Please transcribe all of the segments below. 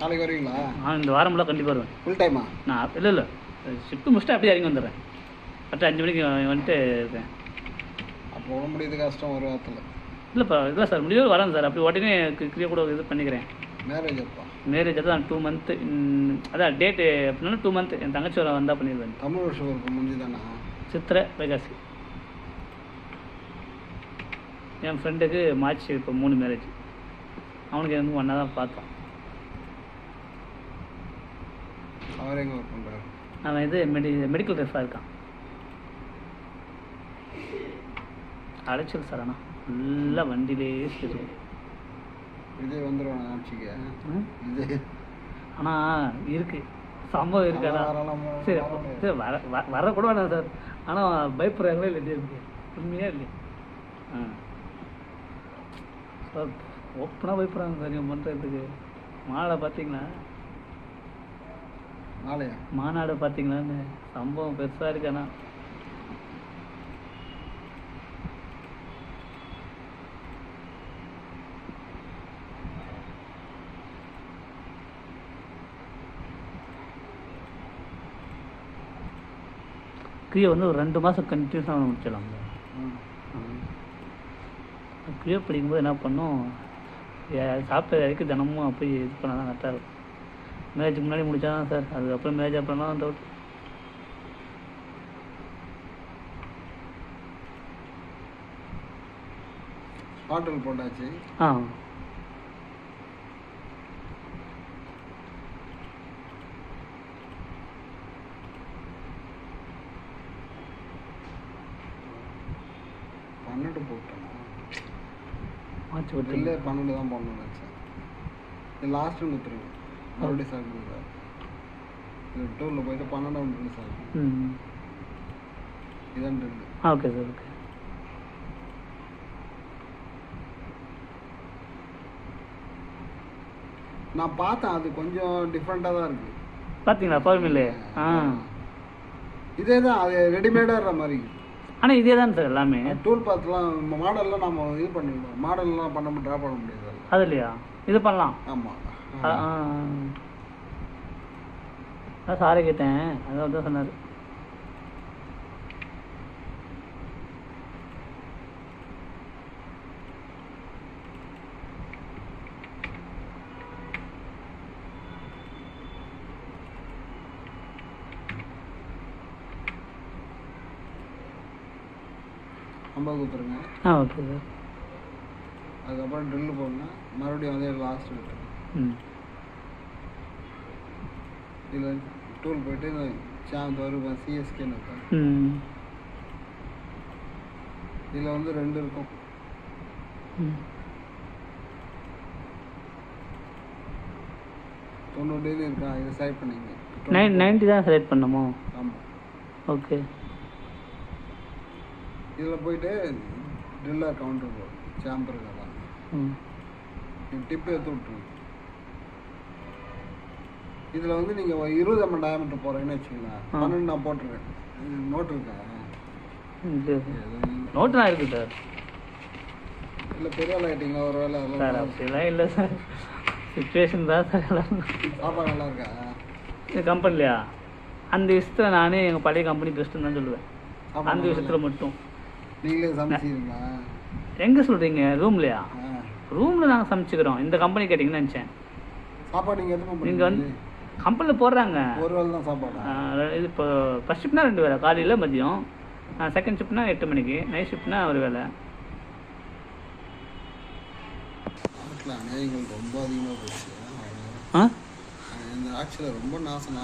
நாளைக்கு வருவீங்களா? இந்த வாரம்லாம் கண்டிப்பாக வருவேன். ஃபுல் டைமா? நான் இல்லை ஷிஃப்ட்டு முடிச்சுட்டு அப்படியே இறங்கி வந்துடுறேன். கரெக்டாக 5 மணிக்கு வந்துட்டு இருக்கேன். அப்போ உட முடியுது கஷ்டம் ஒரு வாரத்தில். இல்லைப்பா இல்லை சார், முடிவு வரேன் சார். அப்படி உடனே கிரியா கூட இது பண்ணிக்கிறேன். மேரேஜ் அப்பா? மேரேஜ் தான் 2 மந்த்து. அதான் டேட்டு அப்படின்னா 2 மந்த். என் தங்கச்சி வர வந்தால் பண்ணிடுவேன். தமிழ் வருஷம் இருக்கும் முடிஞ்சு தானே? சித்திரை வைகாசி. என் ஃப்ரெண்டுக்கு மார்ச் இப்போ 3 மேரேஜ். அவனுக்கு வந்து ஒன்றா தான் பார்த்தோம். அவர் எங்கே ஒர்க் பண்ணுறாரு? அவன் இது மெடிக்கல் ரெஃபாக இருக்கான். அழைச்சல் சார். ஆனால் ஃபுல்லாக வண்டியிலே சரி. இதே வந்துடுவாங்க ஆட்சிக்கு இது. ஆனால் இருக்குது சம்பவம் இருக்கு. அதான் சரி சரி வர கூட வேணாம் சார். ஆனால் பயப்படுறாங்களே இல்லை இருக்கு உண்மையாக இல்லை. சார் ஓப்பனாக பயப்படுறாங்க சார் நீங்கள் பண்ணுறதுக்கு. மாலை பார்த்தீங்களா? நாளையா மாநாடு பார்த்தீங்களான்னு சம்பவம் பெருசாக இருக்கு. ஆனால் கிரியை வந்து ஒரு 2 மாதம் கண்டினியூஸாக முடிச்சிடலாம். கிரியை படிக்கும்போது என்ன பண்ணோம், சாப்பிட்ட வரைக்கும் தினமும் போய் இது பண்ணால் தான் கரெக்டாக இருக்கும். மேரேஜுக்கு முன்னாடி முடித்தா தான் சார். அதுக்கப்புறம் மேரேஜ் அப்புறம் தான் டவுட். பாட்டில் போட்டாச்சு. பன்னெண்டு போட்டோம். மாற்றி விட்டு இல்லை 12 தான் போடணும்னு நினச்சேன். இது லாஸ்ட்டு கொடுத்துருங்க. மறுபடியும் சாப்பிடுங்க. இது டூரில் போயிட்டு 12 ரிலீஸ் ஆகும். இதான் ட்ரில். Okay sir. ஓகே. நான் பார்த்தேன், அது கொஞ்சம் டிஃப்ரெண்ட்டாக தான் இருக்குது. பார்த்தீங்களா ஃபார்மில்லே? இதே தான், அது ரெடிமேடாகிற மாதிரி. ஆனால் இதே தான் சார் எல்லாமே. டூல் பார்த்துலாம் மாடல்லாம் நம்ம இது பண்ணிடுவோம். மாடல்லாம் ட்ரா பண்ண முடியாது அது இல்லையா? இது பண்ணலாம். ஆமாம். அதான் சாரை கேட்டேன், அதான் தான் சொன்னார். ஐம்பது கொடுத்துருங்க. Okay sir. அதுக்கப்புறம் ட்ரில்லு போடணும். மறுபடியும் அதே லாஸ்ட் விட்டுருங்க. இதில் டூல் போய்ட்டு இந்த சாந்த் வருவேன் சிஎஸ்கேன்னு இருக்கும். இதில் வந்து 2 இருக்கும். $90 இருக்கா? இதை செலக்ட் பண்ணிங்க. 90 தான் செலக்ட் பண்ணணுமோ? ஆமாம். ஓகே. இதில் போயிட்டு ட்ரில்லர் கவுண்டர் போடும். சாம்பர் தான் டிப்பு எடுத்து விட்டுருங்க. இதில் வந்து நீங்கள் 20 mm டயமீட்டர் போகிறீங்கன்னு வச்சுக்கலாம். 12 நான் போட்டிருக்கேன். நோட்டு இருக்கா? நோட்டு தான் இருக்குது சார். இல்லை பெரிய வேலை ஆகிட்டீங்களா ஒரு வேலை? சார் அப்படிலாம் இல்லை சார், சுச்சுவேஷன் தான் சார். சாப்பாடு நல்லா இருக்கா இந்த கம்பெனிலையா? அந்த விஷயத்தில் நானே எங்கள் பழைய கம்பெனி பெஸ்ட்டுன்னு தான் சொல்லுவேன். அந்த விஷயத்தில் மட்டும். நீங்களே சமைச்சிங்களா? எங்கே சொல்கிறீங்க? ரூம்லையா? ரூமில் நாங்கள் சமைச்சிக்கிறோம். இந்த கம்பெனி கேட்டிங்கன்னு நினச்சேன். சாப்பாடு நீங்கள் வந்து கம்பெனியில் போடுறாங்க. ஒரு வேளை தான் சாப்பாடு. இது இப்போ ஃபஸ்ட் ஷிஃப்ட்னா 2 வேலை, காலையில் மதியம். செகண்ட் ஷிஃப்ட்னா 8 மணிக்கு, நைட் ஷிஃப்ட்னா ஒரு வேலை. ரொம்ப அதிகமாக போச்சு. இந்த ஆட்சியில் ரொம்ப நாசம்.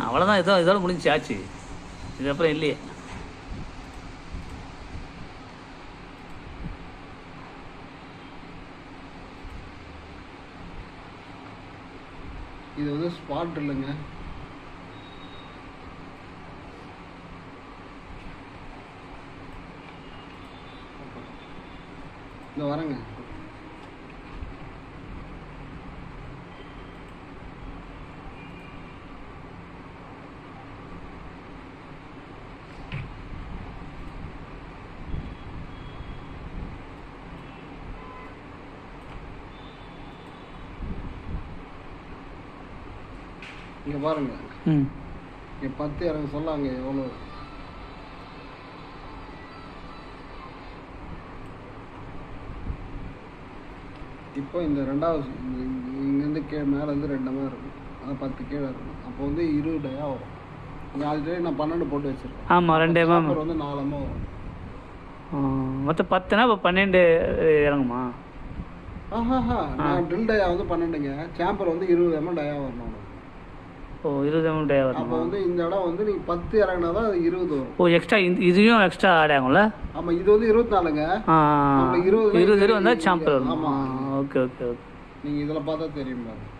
அவ்வளோதான், இதோட முடிஞ்சிச்சு ஆச்சு. இதுக்கப்புறம் இல்லையே. இது வந்து ஸ்பாட் இல்லைங்க. இந்த வரேங்க. இங்கே பாருங்க, ம் இங்கே 10 இறங்க சொல்ல அங்கே எவ்வளோ. இப்போ இந்த ரெண்டாவது இங்கேருந்து மேலேருந்து 2 மாதிரி இருக்கும், அதான் 10 கீழே இருக்கும். அப்போ வந்து 20 டயா வரும். இங்கே ஆல்ரெடி நான் 12 போட்டு வச்சுருக்கேன். ஆமாம் 2 mm வந்து 4 mm வரும். மொத்தம் 10னா இப்போ 12 இறங்குமா? நான் ட்ரில் டயா வந்து 12ங்க, சேம்பர் வந்து 20 mm டயா வரணும். ஓ 20 mm டயா வரும். அப்போ வந்து இந்த இடம் வந்து நீங்கள் 10 இறங்கினா தான் அது 20 வரும். ஓ எக்ஸ்ட்ரா இதையும் எக்ஸ்ட்ரா ஆட் ஆகும்ல? ஆமாம், இது வந்து 24ங்க. 20 வந்தால் சாம்பர் வரும். ஆமாம், ஓகே ஓகே ஓகே. நீங்கள் இதில் பார்த்தா தெரியும் பாருங்க.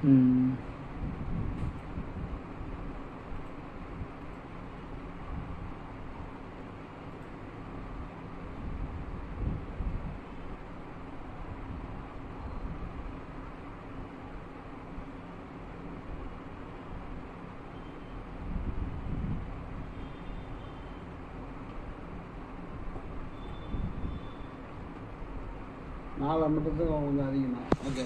ம் நாலு 50 கொஞ்சம் அதிகம் தான். ஓகே.